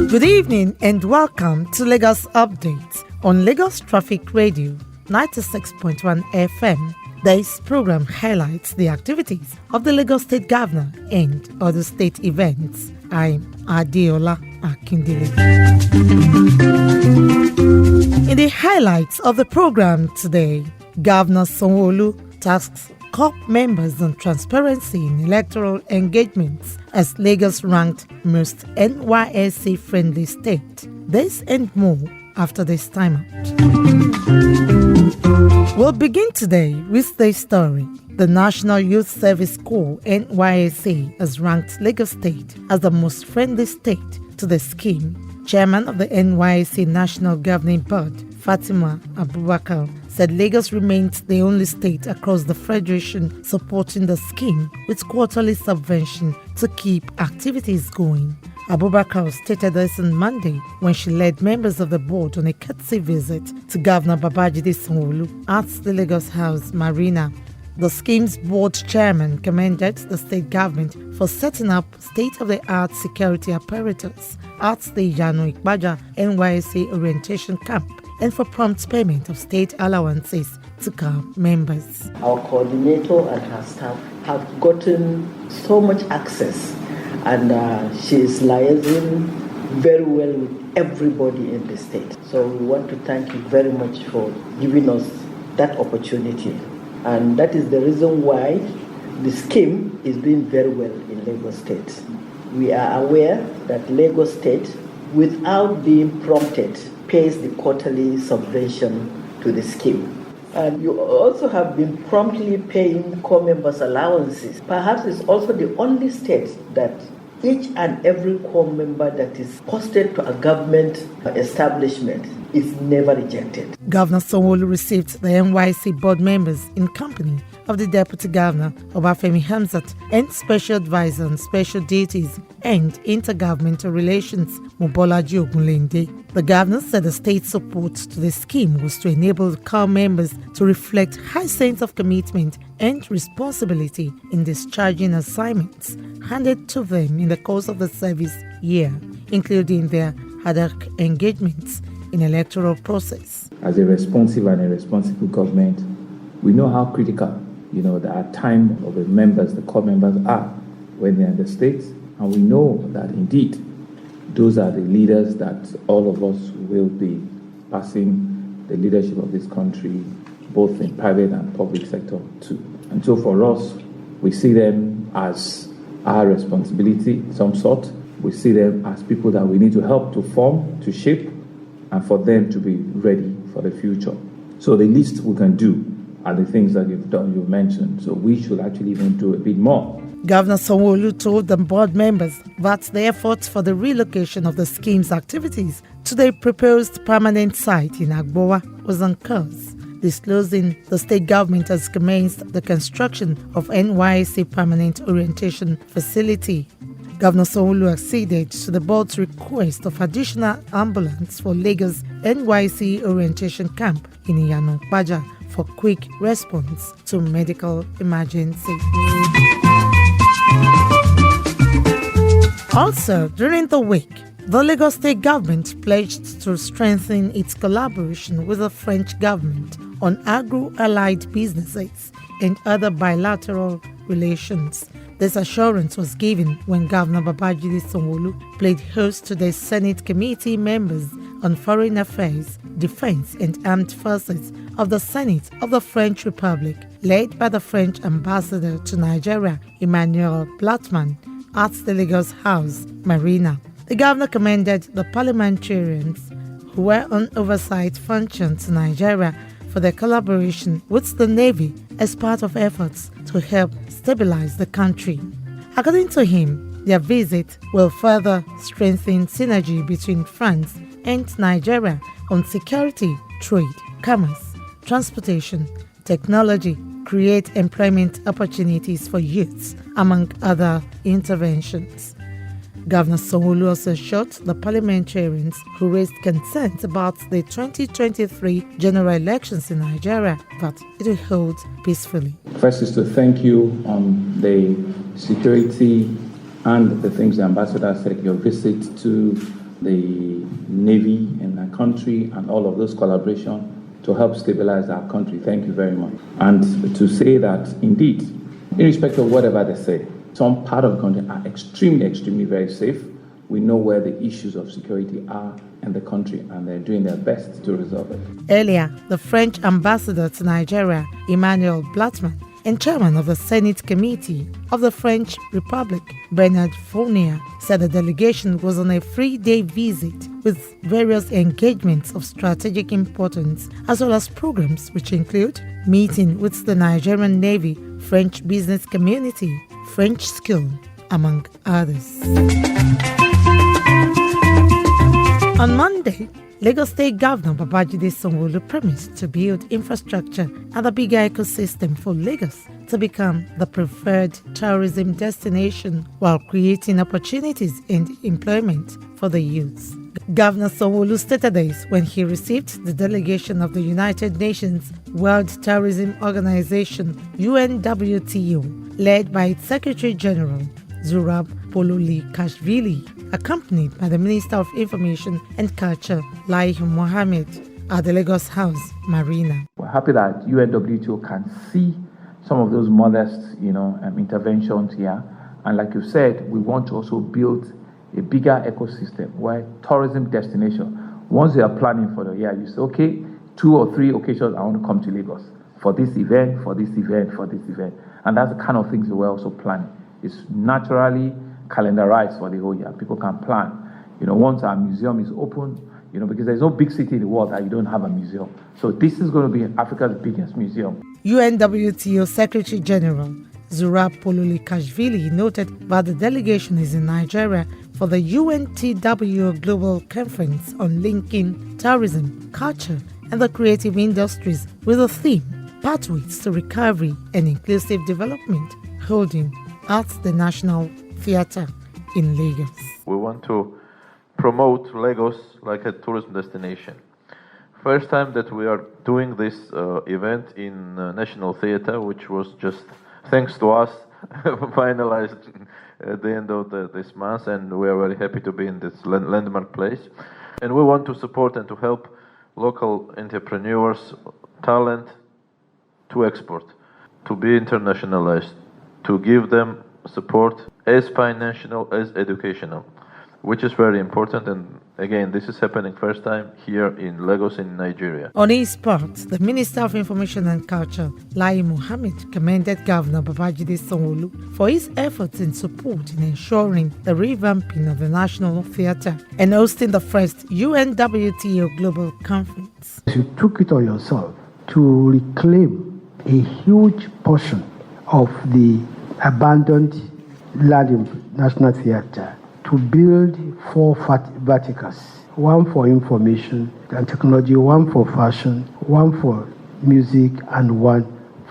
Good evening and welcome to Lagos Updates on Lagos Traffic Radio 96.1 FM. This program highlights the activities of the Lagos State Governor and other state events. I'm Adeola Akindele. In the highlights of the program today, Governor Sanwo-Olu tasks Corp members on transparency in electoral engagements as Lagos ranked most NYSC friendly state. This and more after this time out. We'll begin today with this story. The National Youth Service Corps NYSC has ranked Lagos State as the most friendly state to the scheme. Chairman of the NYSC National Governing Board, Fatima Abubakar, said Lagos remains the only state across the Federation supporting the scheme with quarterly subvention to keep activities going. Abubakar stated this on Monday when she led members of the board on a courtesy visit to Governor Babajide Sanwo-Olu at the Lagos House Marina. The scheme's board chairman commended the state government for setting up state-of-the-art security apparatus at the Yano Ikpaja NYSC orientation camp and for prompt payment of state allowances to camp members. Our coordinator and her staff have gotten so much access, and she is liaising very well with everybody in the state. So we want to thank you very much for giving us that opportunity. And that is the reason why the scheme is doing very well in Lagos State. We are aware that Lagos State, without being prompted, pays the quarterly subvention to the scheme. And you also have been promptly paying core members' allowances. Perhaps it's also the only state that each and every core member that is posted to a government establishment is never rejected. Governor Sanwo-Olu received the NYSC board members in company of the Deputy Governor, Obafemi Hamzat, and Special Advisor on Special Duties and Intergovernmental Relations, Mobolaji Ogunlende. The governor said the state's support to the scheme was to enable the core members to reflect high sense of commitment and responsibility in discharging assignments handed to them in the course of the service year, including their ad hoc engagements in electoral process. As a responsive and a responsible government, we know how critical, the time of the members, the core members are when they're in the states, and we know that indeed those are the leaders that all of us will be passing the leadership of this country, both in private and public sector too. And so for us, we see them as our responsibility, some sort. We see them as people that we need to help to form, to shape, and for them to be ready for the future. So the least we can do are the things that you've mentioned. So we should actually even do a bit more. Governor Sanwo-Olu told the board members that the efforts for the relocation of the scheme's activities to the proposed permanent site in Agbowa was on course, disclosing the state government has commenced the construction of NYSC Permanent Orientation Facility. Governor Sanwo-Olu acceded to the board's request of additional ambulance for Lagos NYSC Orientation Camp in Yano Ikpaja for quick response to medical emergency. Also, during the week, the Lagos State government pledged to strengthen its collaboration with the French government on agro-allied businesses and other bilateral relations. This assurance was given when Governor Babajide Sanwo-Olu played host to the Senate Committee members on Foreign Affairs, Defense and Armed Forces of the Senate of the French Republic, led by the French Ambassador to Nigeria, Emmanuel Blattman, at the Lagos House Marina. The governor commended the parliamentarians who were on oversight function to Nigeria for their collaboration with the Navy as part of efforts to help stabilize the country. According to him, their visit will further strengthen synergy between France and Nigeria on security, trade, commerce, transportation, technology, create employment opportunities for youths, among other interventions. Governor Sanwo-Olu also assured the parliamentarians who raised concerns about the 2023 general elections in Nigeria that it will hold peacefully. First is to thank you on the security And the things the ambassador said, your visit to the Navy in our country and all of those collaboration to help stabilize our country. Thank you very much. And to say that indeed, irrespective of whatever they say, some part of the country are extremely very safe. We know where the issues of security are in the country, and they're doing their best to resolve it. Earlier, the French ambassador to Nigeria, Emmanuel Blattman, and chairman of the Senate Committee of the French Republic, Bernard Fournier, said the delegation was on a 3-day visit with various engagements of strategic importance, as well as programs which include meeting with the Nigerian Navy, French business community, French school, among others. On Monday, Lagos State Governor Babajide Sanwo-Olu promised to build infrastructure and a bigger ecosystem for Lagos to become the preferred tourism destination while creating opportunities and employment for the youth. Governor Sanwo-Olu stated this when he received the delegation of the United Nations World Tourism Organization (UNWTO), led by its Secretary General Zurab Kashvili, accompanied by the Minister of Information and Culture, Lai Mohammed, at the Lagos House, Marina. We're happy that UNWTO can see some of those modest, interventions here. And like you said, we want to also build a bigger ecosystem where tourism destination, once you are planning for the year, you say, okay, 2 or 3 occasions I want to come to Lagos for this event, for this event, for this event. And that's the kind of things we're also planning. It's naturally calendarized for the whole year. People can plan. Once our museum is open, because there's no big city in the world that you don't have a museum. So this is going to be Africa's biggest museum. UNWTO Secretary General Zurab Kashvili noted that the delegation is in Nigeria for the UNTWO Global Conference on linking tourism, culture, and the creative industries with the theme Pathways to Recovery and Inclusive Development, holding at the National Theatre in Lagos. We want to promote Lagos like a tourism destination. First time that we are doing this event in National Theatre, which was just thanks to us finalized at the end of this month, and we are very happy to be in this landmark place. And we want to support and to help local entrepreneurs, talent to export, to be internationalized, to give them support as financial as educational, which is very important. And again, this is happening first time here in Lagos in Nigeria. On his part, the Minister of Information and Culture, Lai Mohammed, commended Governor Babajide Sanwo-Olu for his efforts in support in ensuring the revamping of the National Theatre and hosting the first UNWTO Global Conference. You took it on yourself to reclaim a huge portion of the abandoned land in National Theatre, to build 4 verticals, 1 for information and technology, 1 for fashion, 1 for music, and 1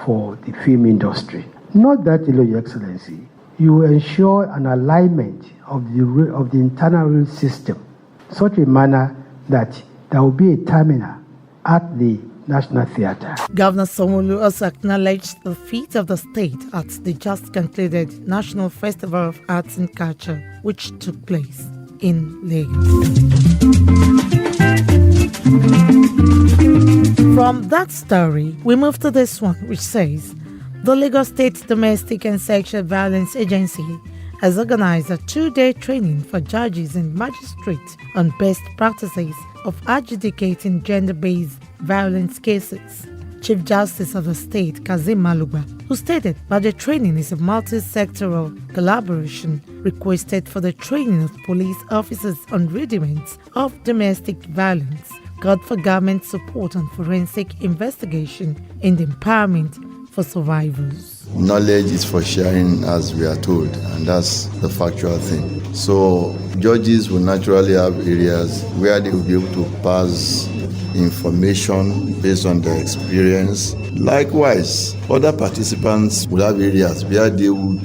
for the film industry. Not that alone, Your Excellency. You ensure an alignment of the internal rail system, such a manner that there will be a terminal at the National Theatre. Governor Sanwo-Olu also acknowledged the feat of the state at the just concluded National Festival of Arts and Culture, which took place in Lagos. From that story, we move to this one, which says, the Lagos State Domestic and Sexual Violence Agency has organized a 2-day training for judges and magistrates on best practices of adjudicating gender-based violence cases. Chief Justice of the State, Kazim Maluba, who stated that the training is a multi-sectoral collaboration, requested for the training of police officers on rudiments of domestic violence, called for government support on forensic investigation and empowerment for survivors. Knowledge is for sharing, as we are told, and that's the factual thing. So judges will naturally have areas where they will be able to pass information based on their experience. Likewise, other participants will have areas where they will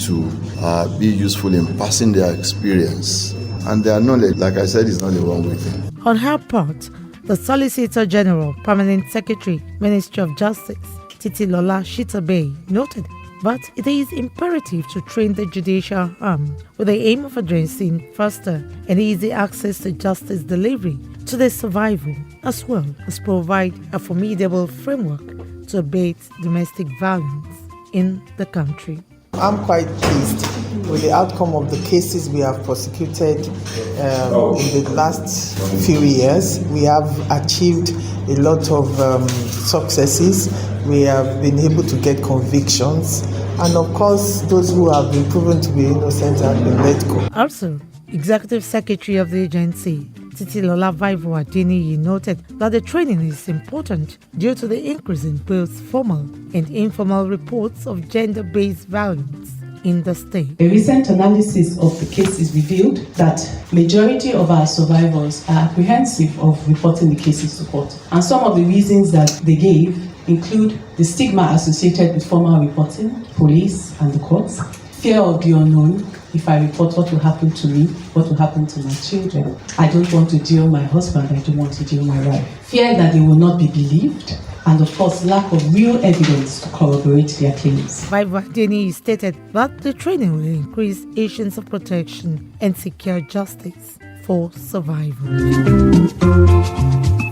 be useful in passing their experience. And their knowledge, like I said, is not a one-way thing. On her part, the Solicitor General, Permanent Secretary, Ministry of Justice, Titilola Shitabe, noted but it is imperative to train the judicial arm with the aim of addressing faster and easy access to justice delivery to their survival, as well as provide a formidable framework to abate domestic violence in the country. I'm quite pleased with the outcome of the cases we have prosecuted in the last few years. We have achieved a lot of successes. We have been able to get convictions. And of course, those who have been proven to be innocent have been let go. Also, Executive Secretary of the agency, Titilola Vaivo Adeniyi, noted that the training is important due to the increase in both formal and informal reports of gender-based violence in the state. A recent analysis of the cases revealed that majority of our survivors are apprehensive of reporting the cases to court. And some of the reasons that they gave include the stigma associated with formal reporting, police and the courts, fear of the unknown. If I report, what will happen to me? What will happen to my children? I don't want to jail my husband. I don't want to jail my wife. Fear that they will not be believed. And of course, lack of real evidence to corroborate their claims. Vaivo Adeniyi stated that the training will increase agents of protection and secure justice for survival.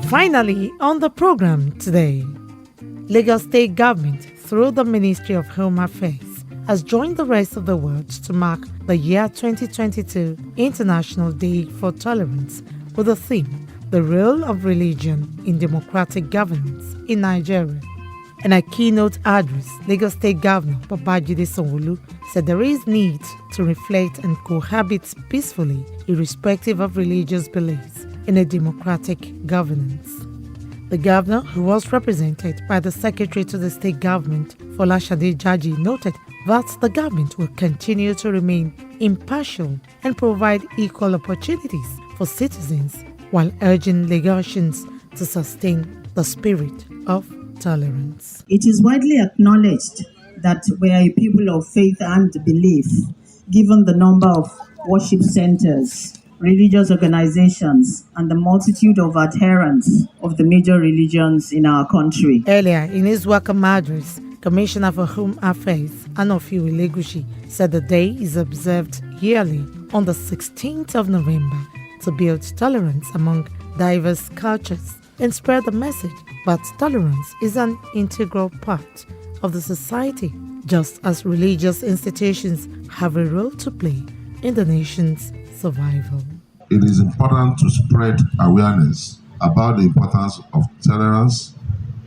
Finally, on the program today, Lagos State Government, through the Ministry of Home Affairs, has joined the rest of the world to mark the year 2022 International Day for Tolerance with the theme, The Role of Religion in Democratic Governance in Nigeria. In a keynote address, Lagos State Governor Babajide Sanwo-Olu said there is need to reflect and cohabit peacefully irrespective of religious beliefs in a democratic governance. The governor, who was represented by the Secretary to the State Government, Folashade Jaji, noted that the government will continue to remain impartial and provide equal opportunities for citizens while urging Lagosians to sustain the spirit of tolerance. It is widely acknowledged that we are a people of faith and belief, given the number of worship centers, religious organizations, and the multitude of adherents of the major religions in our country. Earlier in his welcome address, Commissioner for Home Affairs, Anofiu Elegushi, said the day is observed yearly on the 16th of November to build tolerance among diverse cultures and spread the message that tolerance is an integral part of the society, just as religious institutions have a role to play in the nation's survival. It is important to spread awareness about the importance of tolerance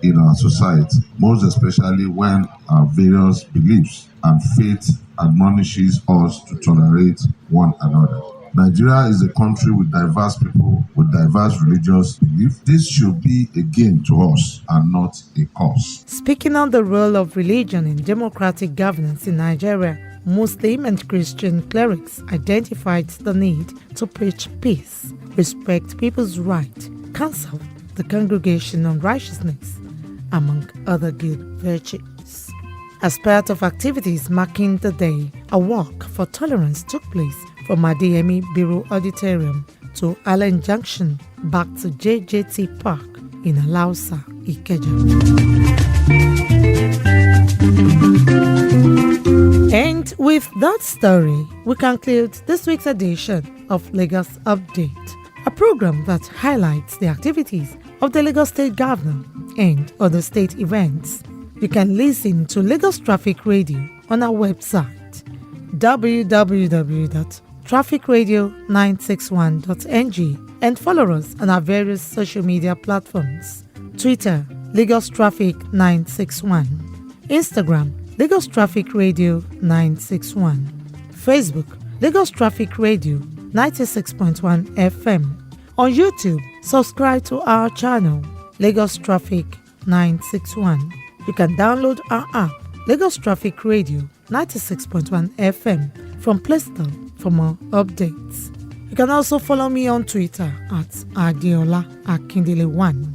in our society, most especially when our various beliefs and faith admonishes us to tolerate one another. Nigeria is a country with diverse people, with diverse religious beliefs. This should be a gain to us and not a cost. Speaking on the role of religion in democratic governance in Nigeria, Muslim and Christian clerics identified the need to preach peace, respect people's rights, counsel the congregation on righteousness, among other good virtues. As part of activities marking the day, a walk for tolerance took place from Adeyemi Bureau Auditorium to Allen Junction back to JJT Park in Alausa, Ikeja. And with that story, we conclude this week's edition of Lagos Update, a program that highlights the activities of the Lagos State Governor and other state events. You can listen to Lagos Traffic Radio on our website, www.trafficradio961.ng, and follow us on our various social media platforms: Twitter, Lagos Traffic 961, Instagram, Lagos Traffic Radio 961, Facebook, Lagos Traffic Radio 96.1 FM. On YouTube, subscribe to our channel, Lagos Traffic 961. You can download our app, Lagos Traffic Radio 96.1 FM, from Play Store for more updates. You can also follow me on Twitter at Adeola Akindele1.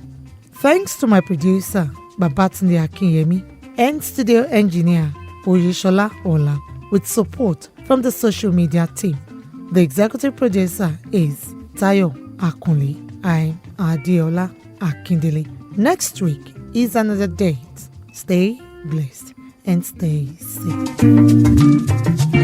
Thanks to my producer, Babatunde Akinyemi, and studio engineer, Oyeshola Ola, with support from the social media team. The executive producer is Tayo Akunle. I'm Adeola Akindele. Next week is another date. Stay blessed and stay safe.